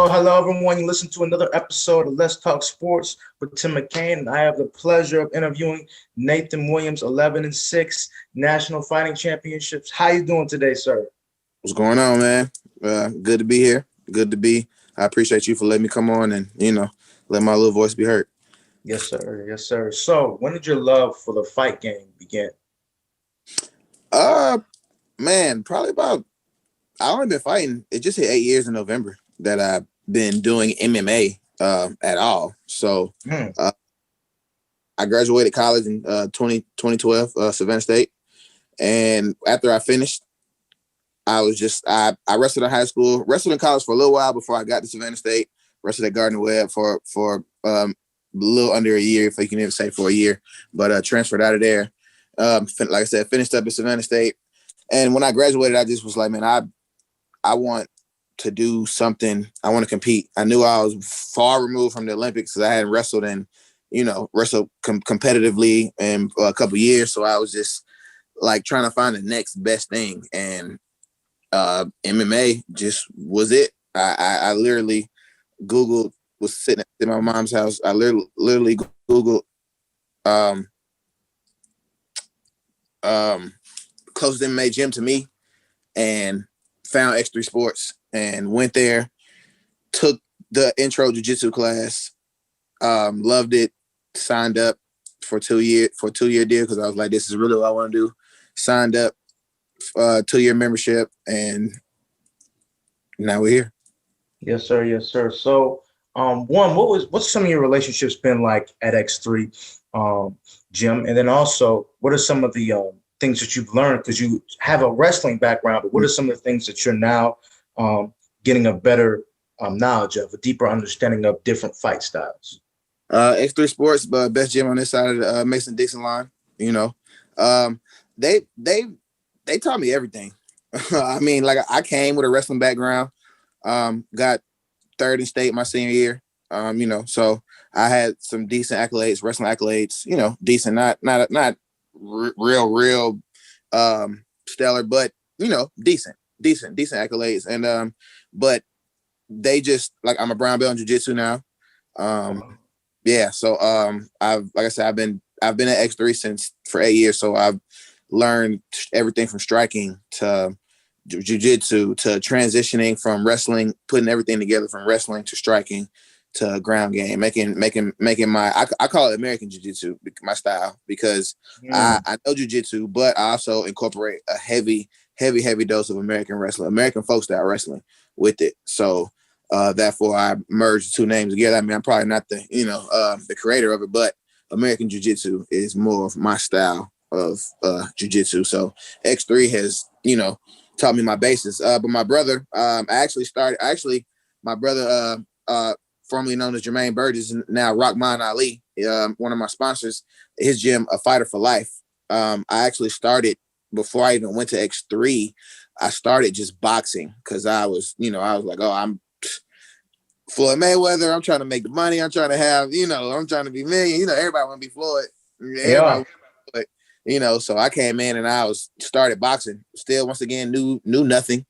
Hello, everyone. You listen to another episode of Let's Talk Sports with Tim McCain, and I have the pleasure of interviewing Nathan Williams, 11-6 National Fighting Championships. How you doing today, sir? What's going on, man? Good to be here. I appreciate you for letting me come on and, let my little voice be heard. Yes, sir. Yes, sir. So, when did your love for the fight game begin? Probably about, I only been fighting. It just hit 8 years in November that I've been doing MMA at all. So I graduated college in 2012, Savannah State. And after I finished, I wrestled in high school, wrestled in college for a little while before I got to Savannah State, wrestled at Gardner Webb for a little under a year, if you can even say for a year, but transferred out of there. Like I said, finished up at Savannah State. And when I graduated, I just was like, man, I want to do something. I want to compete. I knew I was far removed from the Olympics because I hadn't wrestled competitively in a couple of years. So I was just like trying to find the next best thing. And MMA just was it. I literally Googled, was sitting at my mom's house. I literally Googled closest MMA gym to me and found X3 Sports and went there, took the intro Jujitsu class, loved it, signed up for a 2-year deal because I was like, this is really what I want to do. Signed up, 2-year membership, and now we're here. Yes, sir. Yes, sir. So, what's some of your relationships been like at X3 gym, and then also what are some of the things that you've learned, because you have a wrestling background, but what are some of the things that you're now getting a better knowledge of, a deeper understanding of different fight styles? X3 Sports, best gym on this side of the Mason-Dixon line. They taught me everything. I mean, like I came with a wrestling background, got third in state my senior year. So I had some decent accolades, wrestling accolades. Decent, not real stellar, but decent accolades. And but they just, like, I'm a brown belt in jiu-jitsu now. So I've been at X3 for 8 years, so I've learned everything from striking to jiu-jitsu to transitioning from wrestling, putting everything together from wrestling to striking to ground game, making my, I call it American jiu-jitsu, my style, because I know jiu-jitsu, but I also incorporate a heavy dose of American wrestling, American folk style wrestling with it. So therefore I merged the two names together. I mean, I'm probably not the creator of it, but American jiu-jitsu is more of my style of jiu-jitsu. So X3 has, taught me my basis. But my brother, my brother, formerly known as Jermaine Burgess, now Rahman Ali, one of my sponsors, his gym, A Fighter for Life. I actually started, before I even went to X3, I started just boxing because I was like, oh, I'm Floyd Mayweather. I'm trying to make the money. I'm trying to have, I'm trying to be million. Everybody want to be Floyd. So I came in and I started boxing. Still, once again, knew nothing.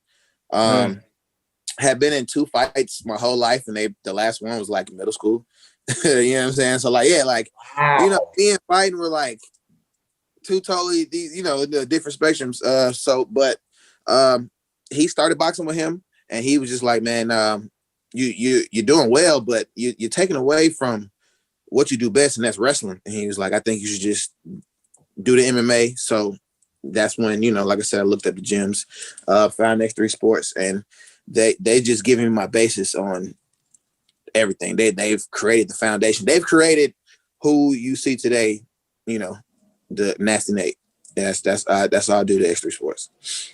Had been in 2 fights my whole life, and the last one was like middle school. You know what I'm saying? So me and fighting were like two totally different spectrums. But he started boxing with him, and he was just like, man, you're doing well, but you're taking away from what you do best, and that's wrestling. And he was like, I think you should just do the MMA. So that's when, like I said, I looked at the gyms, found X3 Sports, and they just giving me my basis on everything. They've created the foundation. They've created who you see today, the Nasty Nate. That's all I do to X3 Sports.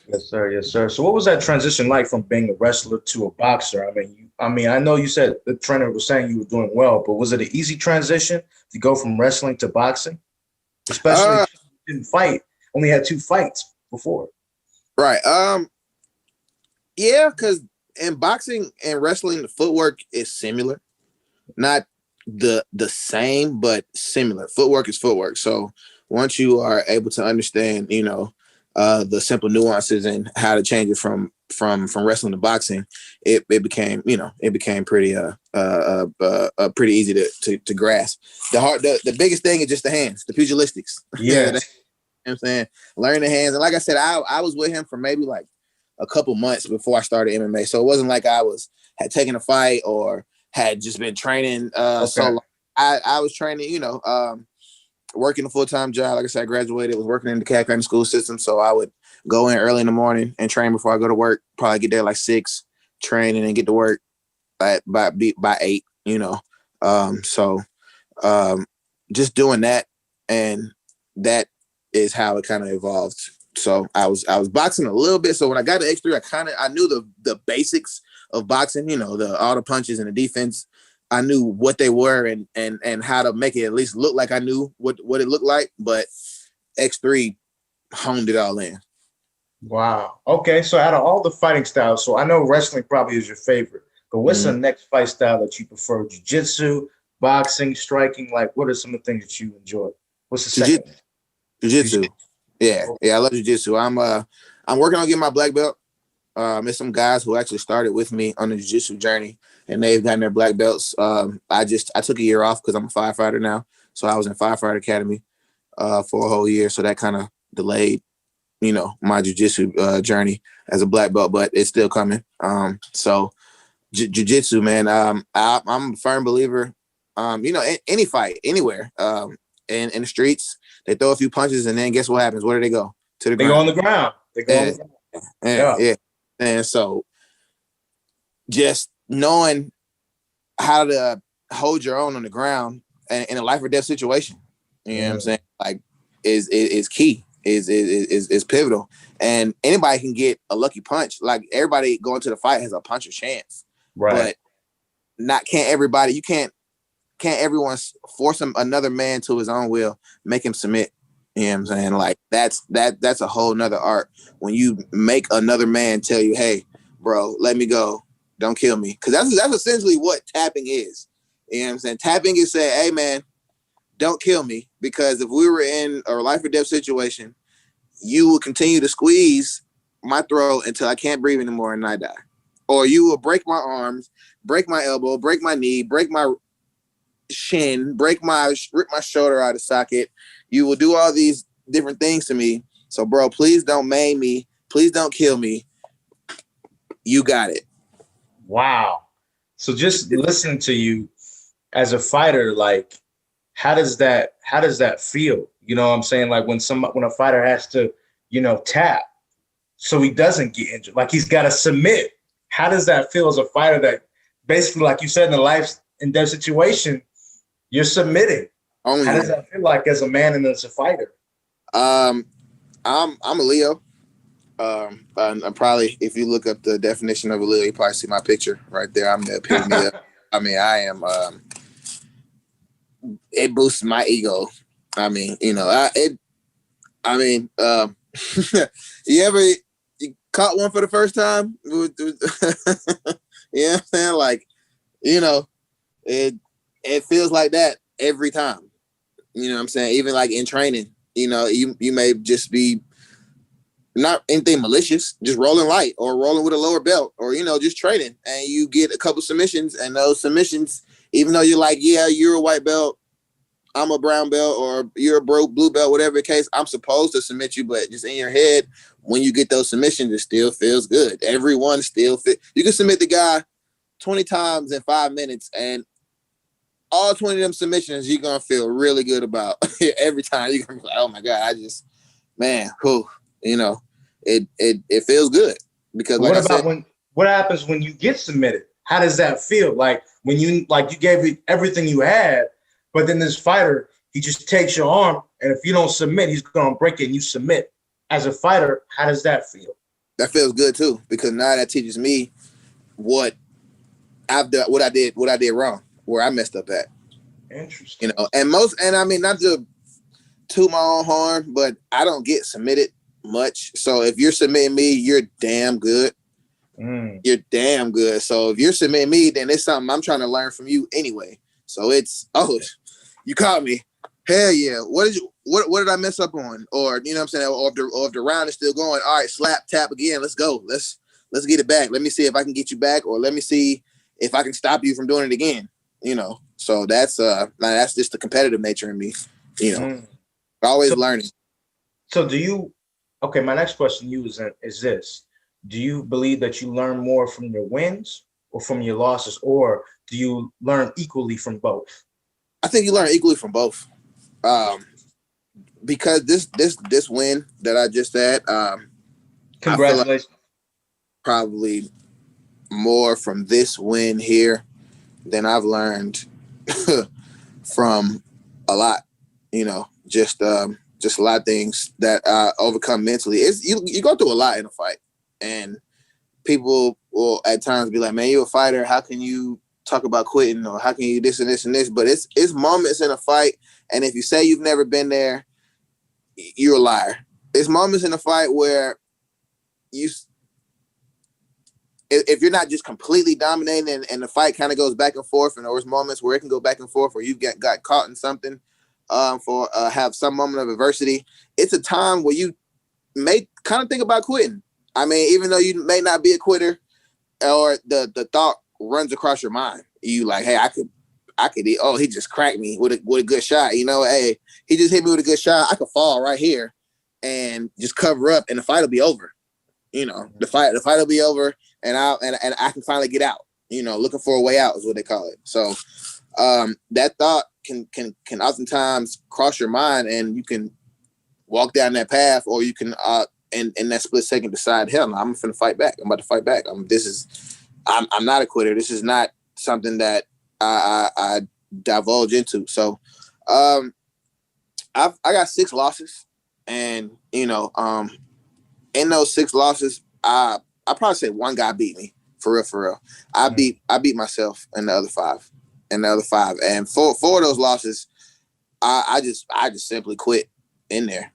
Yes, sir. Yes, sir. So what was that transition like from being a wrestler to a boxer? I know you said the trainer was saying you were doing well, but was it an easy transition to go from wrestling to boxing? Especially if you didn't fight, only had 2 fights before. Right. Yeah, because in boxing and wrestling, the footwork is similar. Not the same, but similar. Footwork is footwork. So once you are able to understand, the simple nuances and how to change it from wrestling to boxing, it became pretty pretty easy to grasp. The biggest thing is just the hands, the pugilistics. Yeah. You know what I'm saying? Learn the hands. And like I said, I was with him for maybe like a couple months before I started MMA. So it wasn't like I had taken a fight or had just been training so long. I was training, working a full-time job. Like I said, I graduated, was working in the Cat County school system. So I would go in early in the morning and train before I go to work. Probably get there like 6, train, and then get to work by 8, just doing that. And that is how it kind of evolved. So I was boxing a little bit. So when I got to X3, I knew the basics of boxing, all the punches and the defense. I knew what they were and how to make it at least look like I knew what it looked like. But X3 honed it all in. Wow. Okay. So out of all the fighting styles, so I know wrestling probably is your favorite, but what's the next fight style that you prefer? Jiu-jitsu, boxing, striking? Like, what are some of the things that you enjoy? What's the second? Jiu-jitsu. Yeah. I love jiu-jitsu. I'm working on getting my black belt. There's some guys who actually started with me on the jiu-jitsu journey, and they've gotten their black belts. I took a year off because I'm a firefighter now, so I was in firefighter academy for a whole year, so that kind of delayed, my jiu-jitsu journey as a black belt, but it's still coming. So jiu-jitsu, man. I'm a firm believer. Any fight, anywhere, in the streets, they throw a few punches, and then guess what happens? Where do they go? To the ground. They go on the ground. They go on the ground. Yeah. And so just knowing how to hold your own on the ground in a life or death situation, you know what I'm saying? Like is key, is pivotal. And anybody can get a lucky punch. Like everybody going to the fight has a puncher's chance. Right. But can't everyone force another man to his own will, make him submit. You know what I'm saying? Like that's a whole nother art. When you make another man tell you, hey, bro, let me go. Don't kill me. Because that's essentially what tapping is. You know what I'm saying? Tapping is saying, hey, man, don't kill me. Because if we were in a life or death situation, you will continue to squeeze my throat until I can't breathe anymore and I die. Or you will break my arms, break my elbow, break my knee, break my shin, rip my shoulder out of socket. You will do all these different things to me. So, bro, please don't maim me. Please don't kill me. You got it. Wow. So just listening to you as a fighter, like, how does that feel? You know what I'm saying? Like when a fighter has to, tap so he doesn't get injured, like he's got to submit. How does that feel as a fighter that basically, like you said, in a life and death situation, you're submitting? How does that feel like as a man and as a fighter? I'm a Leo. I'm probably, if you look up the definition of a Leo, you probably see my picture right there. I'm the epitome of, I mean, I am, it boosts my ego. I mean, you caught one for the first time? You know what I'm saying? Like, it feels like that every time. You know what I'm saying? Even like in training, you may just be not anything malicious, just rolling light or rolling with a lower belt or, just training, and you get a couple submissions, and those submissions, even though you're like, yeah, you're a white belt, I'm a brown belt, or you're a blue belt, whatever the case, I'm supposed to submit you, but just in your head, when you get those submissions, it still feels good. Everyone still fit. You can submit the guy 20 times in 5 minutes, and all 20 of them submissions, you're going to feel really good about. Every time you're going to be like, oh my God, it feels good. Because what happens when you get submitted? How does that feel? Like when you gave it everything you had, but then this fighter, he just takes your arm, and if you don't submit, he's going to break it and you submit. As a fighter, how does that feel? That feels good too, because now that teaches me what I've done, what I did wrong, where I messed up at. Interesting. And I mean, not to toot my own horn, but I don't get submitted much. So if you're submitting me, you're damn good. You're damn good. So if you're submitting me, then it's something I'm trying to learn from you anyway. So it's, you caught me. Hell yeah. What did I mess up on? Or, you know what I'm saying? Or if the round is still going, all right, slap, tap again. Let's go. Let's let's get it back. Let me see if I can get you back, or let me see if I can stop you from doing it again. So that's just the competitive nature in me. Always So, learning. so okay, my next question to you is this. Do you believe that you learn more from your wins or from your losses, or do you learn equally from both? I think you learn equally from both. Because this win that I just had, I feel like Congratulations. probably more from this win here than I've learned from a lot. Just a lot of things that I overcome mentally. You go through a lot in a fight, and people will at times be like, "Man, you're a fighter. How can you talk about quitting, or how can you this and this and this?" But it's moments in a fight, and if you say you've never been there, you're a liar. There's moments in a fight where if you're not just completely dominating and the fight kind of goes back and forth, and there's moments where it can go back and forth, where you got caught in something, have some moment of adversity, it's a time where you may kind of think about quitting. I mean, even though you may not be a quitter, or the thought runs across your mind, you like, hey, I could. Oh, he just cracked me with a good shot. Hey, he just hit me with a good shot. I could fall right here and just cover up, and the fight will be over. The fight will be over, and I can finally get out. Looking for a way out is what they call it. So that thought can oftentimes cross your mind, and you can walk down that path, or you can in that split second decide, hell no, I'm finna fight back. I'm about to fight back. I'm not a quitter. This is not something that I divulge into. So I got 6 losses, and in those 6 losses, I probably say one guy beat me for real. I beat myself in the other 5, and for those losses, I just simply quit in there.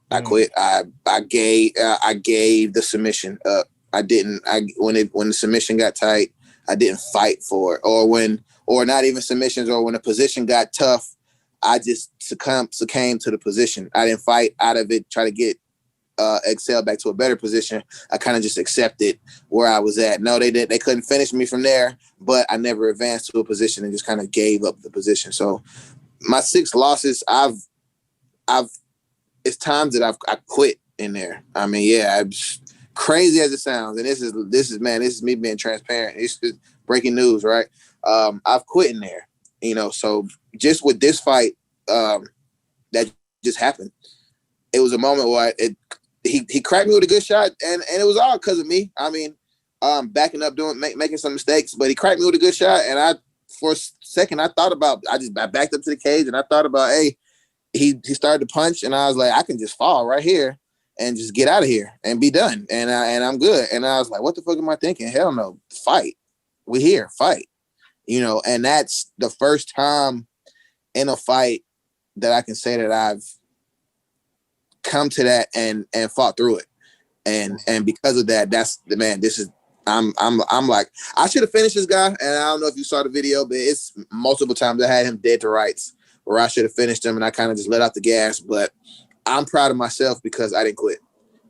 I quit. I gave the submission up. When the submission got tight, I didn't fight for it, or not even submissions, or when the position got tough, I just succumbed to the position. I didn't fight out of it, try to get excel back to a better position. I kind of just accepted where I was at. No, they couldn't finish me from there, but I never advanced to a position and just kind of gave up the position. So my 6 losses, I've it's times that I quit in there. I mean, yeah, crazy as it sounds, and this is me being transparent. It's just breaking news, right? I've quit in there, So just with this fight, that just happened. It was a moment where he cracked me with a good shot, and it was all because of me. I mean, backing up, making some mistakes, but he cracked me with a good shot, and for a second I backed up to the cage, and I thought about, hey, he started to punch, and I was like, I can just fall right here and just get out of here and be done, and I'm good. And I was like, what the fuck am I thinking? Hell no, fight. We here, fight. And that's the first time in a fight that I can say that I've come to that and fought through it. And because of that, that's the man. This is I'm like, I should have finished this guy, and I don't know if you saw the video, but it's multiple times I had him dead to rights where I should have finished him, and I kind of just let out the gas. But I'm proud of myself because I didn't quit.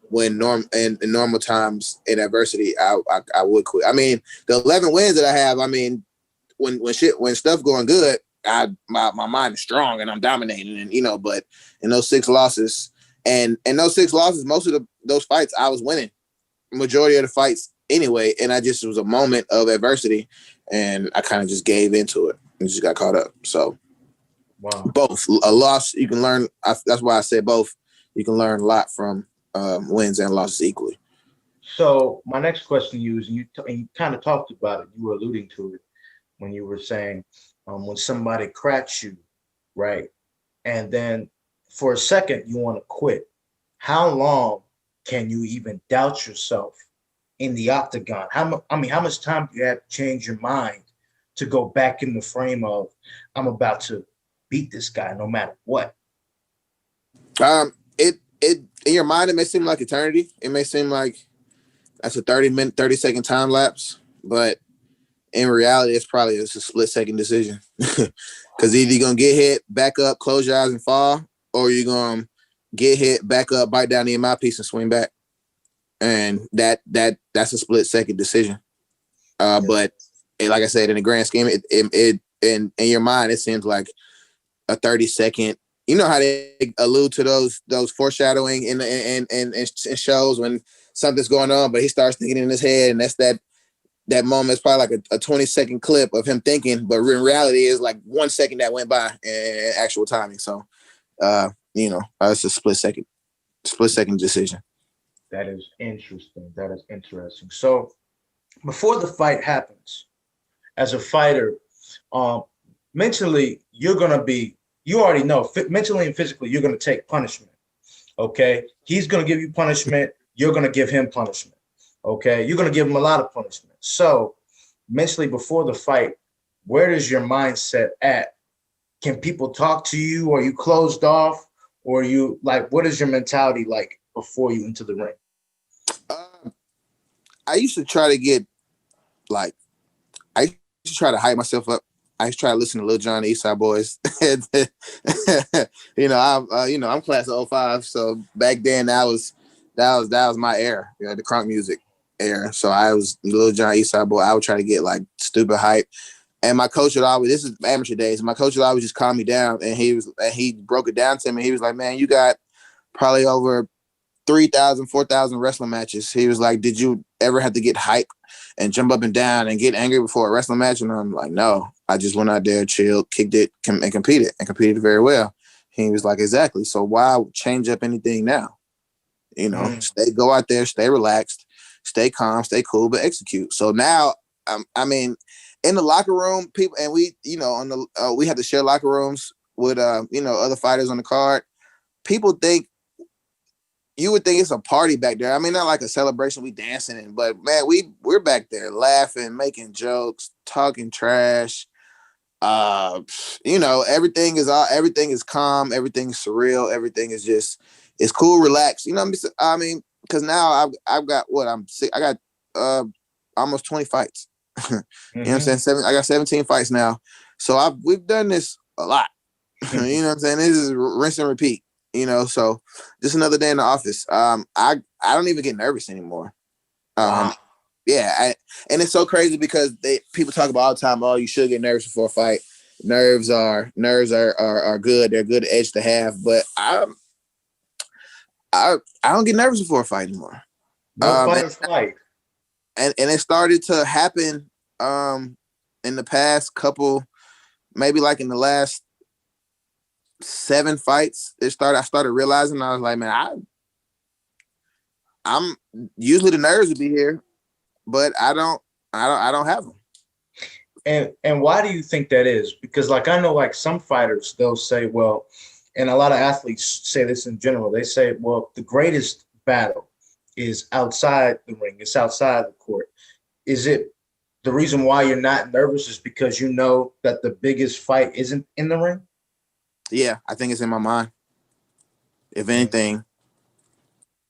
When in normal times in adversity, I would quit. I mean, the 11 wins that I have, I mean, when stuff going good, my mind is strong and I'm dominating, and but in those 6 losses, most of those fights I was winning, majority of the fights anyway, and it was a moment of adversity, and I kind of just gave into it and just got caught up. So, Wow. both a loss you can learn. That's why I said both. You can learn a lot from wins and losses equally. So my next question to you is, you kind of talked about it. You were alluding to it when you were saying when somebody cracks you, right, and then for a second you want to quit. How long can you even doubt yourself in the octagon? How much time do you have to change your mind to go back in the frame of, I'm about to beat this guy no matter what? It in your mind, it may seem like eternity. It may seem like that's a 30-second time lapse, but in reality, it's a split-second decision. Because either you're gonna get hit, back up, close your eyes and fall, or you're gonna get hit, back up, bite down the MI piece and swing back. and that's a split second decision. But like I said, in the grand scheme, it in your mind, it seems like a 30-second. You know how they allude to those foreshadowing in shows when something's going on, but he starts thinking in his head, and that's that moment is probably like a 20-second clip of him thinking, but in reality, is like 1 second that went by in actual timing. So, it's a split second decision. That is interesting. That is interesting. So before the fight happens, as a fighter, mentally, you're going to be, you already know, mentally and physically, you're going to take punishment. Okay. He's going to give you punishment. You're going to give him punishment. Okay. You're going to give him a lot of punishment. So mentally, before the fight, where is your mindset at? Can people talk to you? Are you closed off? Or are you like, what is your mentality like before you into the ring? I used to try to get like, I used to try to hype myself up. I used to try to listen to Lil Jon, the East Side Boys. I'm class of 05, so back then that was my era, the crunk music era. So I was Lil Jon, East Side Boy. I would try to get like stupid hype, and my coach would always. This is amateur days. My coach would always just calm me down, and he broke it down to me. He was like, "Man, you got probably over 3,000, 4,000 wrestling matches." He was like, "Did you ever have to get hype and jump up and down and get angry before a wrestling match?" And I'm like, "No, I just went out there, chilled, kicked it, and competed very well." He was like, "Exactly. So why change up anything now? Go out there, stay relaxed, stay calm, stay cool, but execute." So now, in the locker room, people, and we, we had to share locker rooms with, other fighters on the card. People think, you would think it's a party back there. I mean, not like a celebration we dancing in, but man, we're back there laughing, making jokes, talking trash. Everything is calm, everything is surreal, everything is just, it's cool, relaxed. Because now I've got I got almost 20 fights. You know what I'm saying? I got 17 fights now. So we've done this a lot. You know what I'm saying? This is rinse and repeat. So just another day in the office. I don't even get nervous anymore. Wow. And it's so crazy because people talk about all the time, oh, you should get nervous before a fight. Nerves are good. They're a good edge to have. But I don't get nervous before a fight anymore. No fight is fight. And it started to happen in the past couple, maybe like in the last 7 fights. I started realizing, I was like, man, I'm usually the nerves would be here, but I don't have them. And why do you think that is? Because like I know like some fighters, they'll say, well, and a lot of athletes say this in general. They say, well, the greatest battle is outside the ring. It's outside the court. Is it the reason why you're not nervous is because you know that the biggest fight isn't in the ring? Yeah, I think it's in my mind. If anything,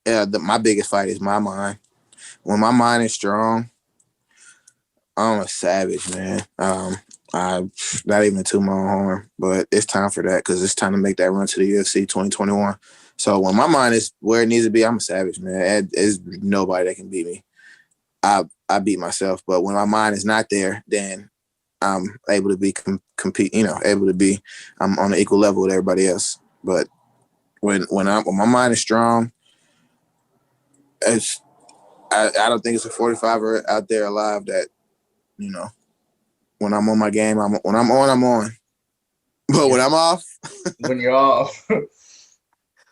my biggest fight is my mind. When my mind is strong, I'm a savage, man. I not even to my own horn, but it's time for that because it's time to make that run to the UFC 2021. So when my mind is where it needs to be, I'm a savage, man. There's nobody that can beat me. I beat myself, but when my mind is not there, then I'm able to be compete. I'm on an equal level with everybody else. But when my mind is strong, I don't think it's a 45er out there alive that, when I'm on my game, when I'm on, I'm on. But when I'm off, when you're off,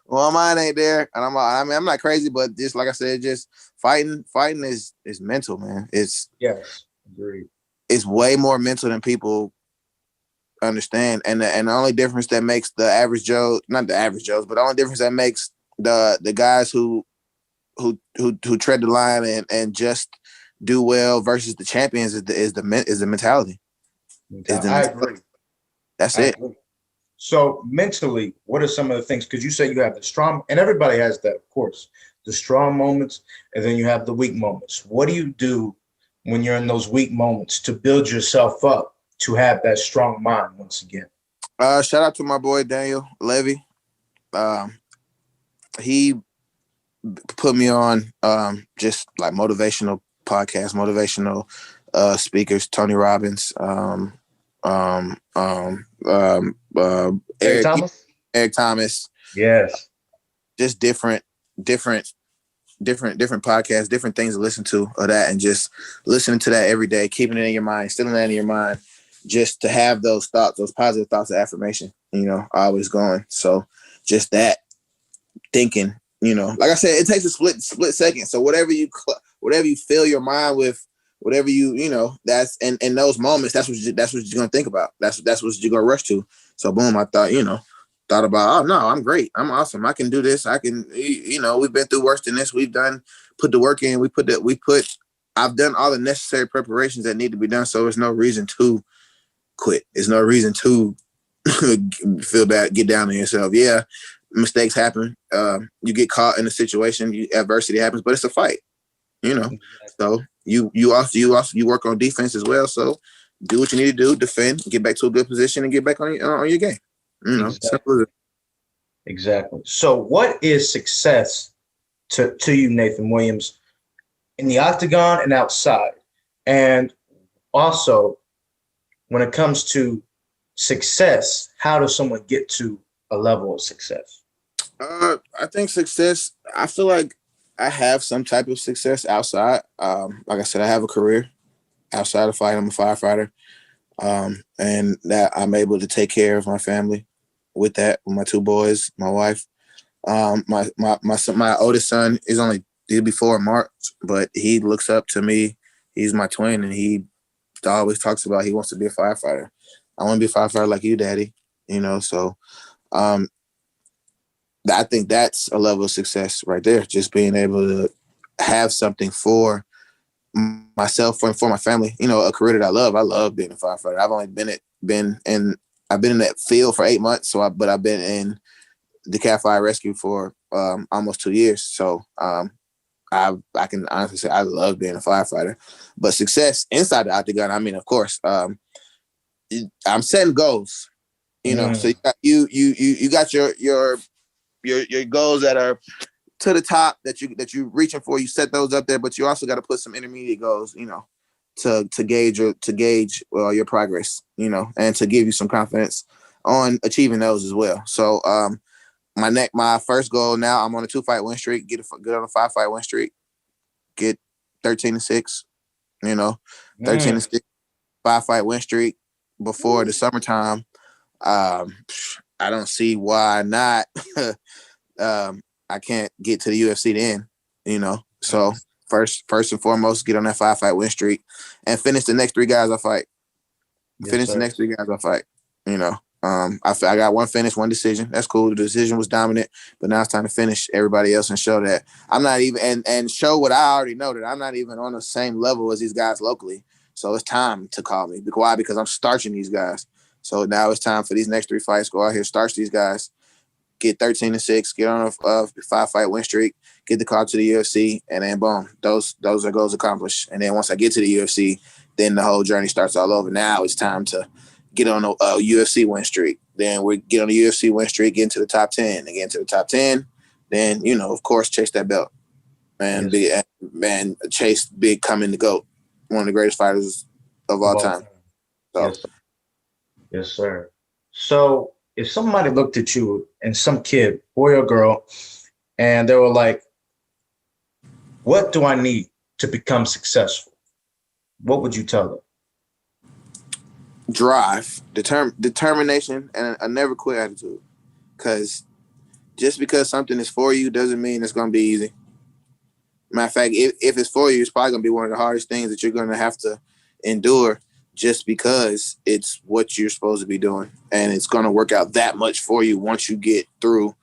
well, my mind ain't there, and I'm not crazy, but just like I said, just fighting is mental, man. Yes, agreed. It's way more mental than people understand, and the only difference that makes the average Joe, not the average Joes, but the only difference that makes the guys who tread the line and just do well versus the champions is the mentality. I agree. That's it. Agree. So mentally, what are some of the things? Because you say you have the strong, and everybody has that, of course, the strong moments, and then you have the weak moments. What do you do when you're in those weak moments to build yourself up to have that strong mind once again? Shout out to my boy Daniel Levy. He put me on just like motivational podcasts, motivational speakers, Tony Robbins, Eric Eric Thomas? Eric Thomas, Yes. just different different podcasts, different things to listen to of that, and just listening to that every day, keeping it in your mind, instilling that in your mind, just to have those thoughts, those positive thoughts of affirmation, always going. So just that thinking, like I said, it takes a split second. So whatever you fill your mind with, whatever that's in those moments, that's what you're gonna think about. That's what you're gonna rush to. So boom, I thought about, oh no, I'm great, I'm awesome, I can do this, I can, we've been through worse than this, we've put the work in, I've done all the necessary preparations that need to be done. So there's no reason to quit. There's no reason to feel bad, get down on yourself. Yeah, mistakes happen. You get caught in a situation, adversity happens, but it's a fight, Exactly. So you work on defense as well. So do what you need to do, defend, get back to a good position, and get back on your game. Exactly. Exactly. So what is success to you, Nathan Williams, in the octagon and outside? And also, when it comes to success, how does someone get to a level of success? I think success, I feel like I have some type of success outside. Like I said, I have a career outside of fighting. I'm a firefighter. And that I'm able to take care of my family with my two boys, my wife. My oldest son he'll be 4 in March, but he looks up to me. He's my twin, and he always talks about he wants to be a firefighter. I want to be a firefighter like you, Daddy. So I think that's a level of success right there. Just being able to have something for myself and for my family. A career that I love. I love being a firefighter. I've only been in that field for 8 months. But I've been in the Cat Fire Rescue for almost 2 years. So I can honestly say I love being a firefighter. But success inside the octagon, I mean, of course, I'm setting goals. So you got your goals that are to the top that you reaching for. You set those up there, but you also got to put some intermediate goals, to gauge your progress, and to give you some confidence on achieving those as well. So my first goal now, I'm on a 2-fight win streak, get on a 5-fight win streak, get 13-6, 13-6, 5-fight win streak before the summertime. I don't see why not. I can't get to the UFC then, So first and foremost, get on that 5-fight win streak and finish the next 3 guys I fight. I got 1 finish, 1 decision. That's cool. The decision was dominant, but now it's time to finish everybody else and show that I'm not even and show what I already know, that I'm not even on the same level as these guys locally. So it's time to call me. Why? Because I'm starching these guys. So now it's time for these next 3 fights. Go out here, starch these guys, get 13-6, get on a 5-fight win streak, get the call to the UFC, and then boom, those are goals accomplished. And then once I get to the UFC, then the whole journey starts all over. Now it's time to get on a UFC win streak. Then we get on the UFC win streak, get into the top 10, and get into the top 10. Then, of course, chase that belt. Chase becoming the GOAT, one of the greatest fighters of all time. So. Yes, sir. Yes, sir. So if somebody looked at you and some kid, boy or girl, and they were like, what do I need to become successful? What would you tell them? Drive, determination, and a never quit attitude. Because just because something is for you doesn't mean it's going to be easy. Matter of fact, if it's for you, it's probably going to be one of the hardest things that you're going to have to endure, just because it's what you're supposed to be doing. And it's going to work out that much for you once you get through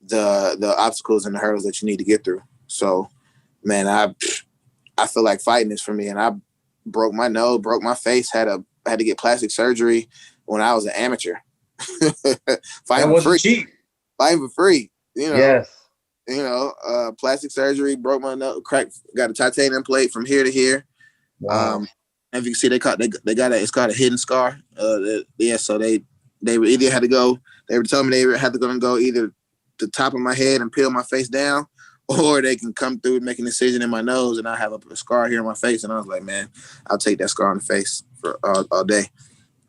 the obstacles and the hurdles that you need to get through. So, man, I feel like fighting is for me. And I broke my nose, broke my face, had to get plastic surgery when I was an amateur. Fighting for free. Cheap. Fighting for free. Yes. Plastic surgery, broke my nose, got a titanium plate from here to here. Wow. If you can see, it's called a hidden scar. So they either had to go. They were telling me they had to go either the top of my head and peel my face down, or they can come through and make an incision in my nose, and I have a scar here on my face. And I was like, man, I'll take that scar on the face for all day.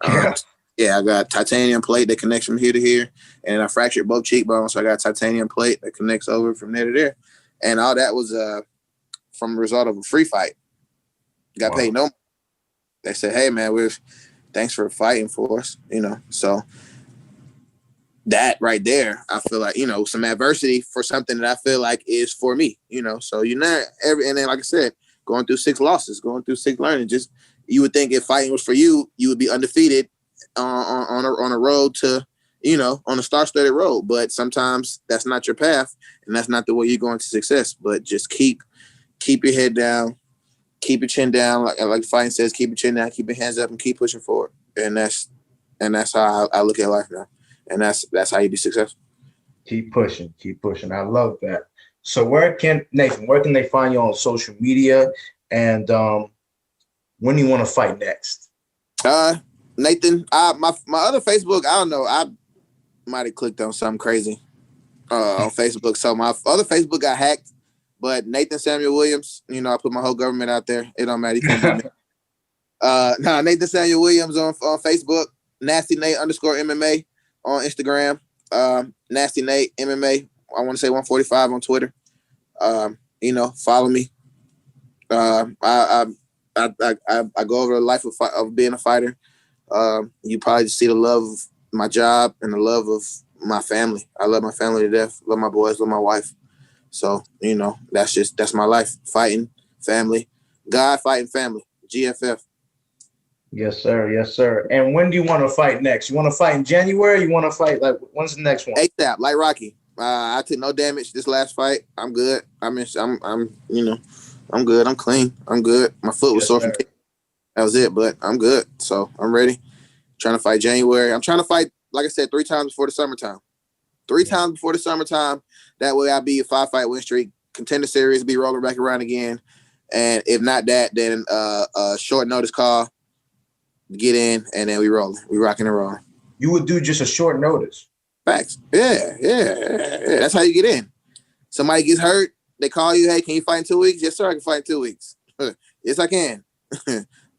Yeah. Yeah, I got titanium plate that connects from here to here, and I fractured both cheekbones, so I got a titanium plate that connects over from there to there, and all that was from the result of a free fight. Got paid no. They said, hey man, thanks for fighting for us, So that right there, I feel like, some adversity for something that I feel like is for me, So you're not and then like I said, going through 6 losses, going through 6 learning, just you would think if fighting was for you, you would be undefeated on a road to, on a star-studded road. But sometimes that's not your path, and that's not the way you're going to success. But just keep your head down, keep your chin down, like fighting says, keep your chin down, keep your hands up, and keep pushing forward. And that's how I look at life now. And that's how you be successful. Keep pushing. I love that. So where can they find you on social media, and when do you want to fight next? Nathan, my other Facebook, I don't know, I might have clicked on something crazy on Facebook. So my other Facebook got hacked, but Nathan Samuel Williams, I put my whole government out there. It don't matter. You can't beat me. Nathan Samuel Williams on Facebook, Nasty Nate _MMA on Instagram, Nasty Nate MMA. I want to say 145 on Twitter. Follow me. I go over the life of being a fighter. You probably just see the love of my job and the love of my family. I love my family to death. Love my boys. Love my wife. So that's my life. Fighting, family, God, fighting, family. GFF. Yes, sir. Yes, sir. And when do you want to fight next? You want to fight in January? You want to fight when's the next one? ASAP, like Rocky. I took no damage this last fight. I'm good. I'm good. I'm clean. I'm good. My foot was sore from kicking. That was it, but I'm good. So I'm ready. Trying to fight January. I'm trying to fight, like I said, 3 times before the summertime. 3 times before the summertime. That way I'll be a 5-fight win streak. Contender series be rolling back around again. And if not that, then a short notice call. Get in, and then we rolling. We rocking and rolling. You would do just a short notice. Facts. Yeah. That's how you get in. Somebody gets hurt. They call you, hey, can you fight in 2 weeks? Yes, sir, I can fight in 2 weeks. Yes, I can.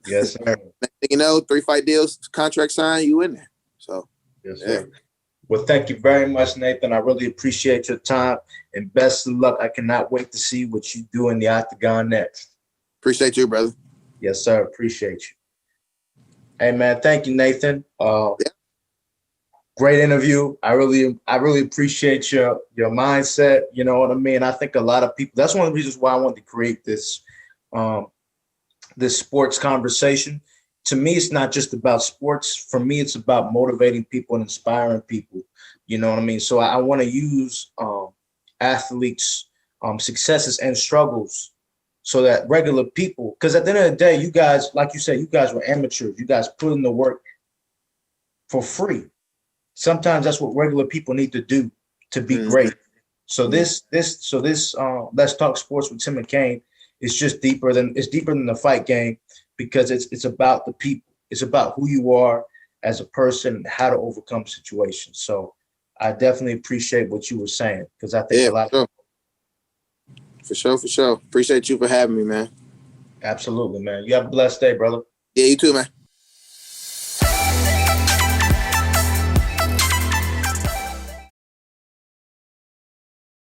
Yes, sir. 3-fight deals, contract signed, you in there. So, yes, sir. Well, thank you very much, Nathan. I really appreciate your time, and best of luck. I cannot wait to see what you do in the octagon next. Appreciate you, brother. Yes, sir. Appreciate you. Hey, man, thank you, Nathan. Great interview. I really appreciate your mindset. You know what I mean? I think a lot of people, that's one of the reasons why I wanted to create this sports conversation. To me, it's not just about sports. For me, it's about motivating people and inspiring people. You know what I mean? So I want to use athletes' successes and struggles so that regular people, because at the end of the day, you guys, like you said, you guys were amateurs. You guys put in the work for free. Sometimes that's what regular people need to do to be great. So this Let's Talk Sports with Tim McCain is just deeper than the fight game, because it's about the people. It's about who you are as a person and how to overcome situations. So I definitely appreciate what you were saying, because I think a lot of For sure. Appreciate you for having me, man. Absolutely, man. You have a blessed day, brother. Yeah, you too, man.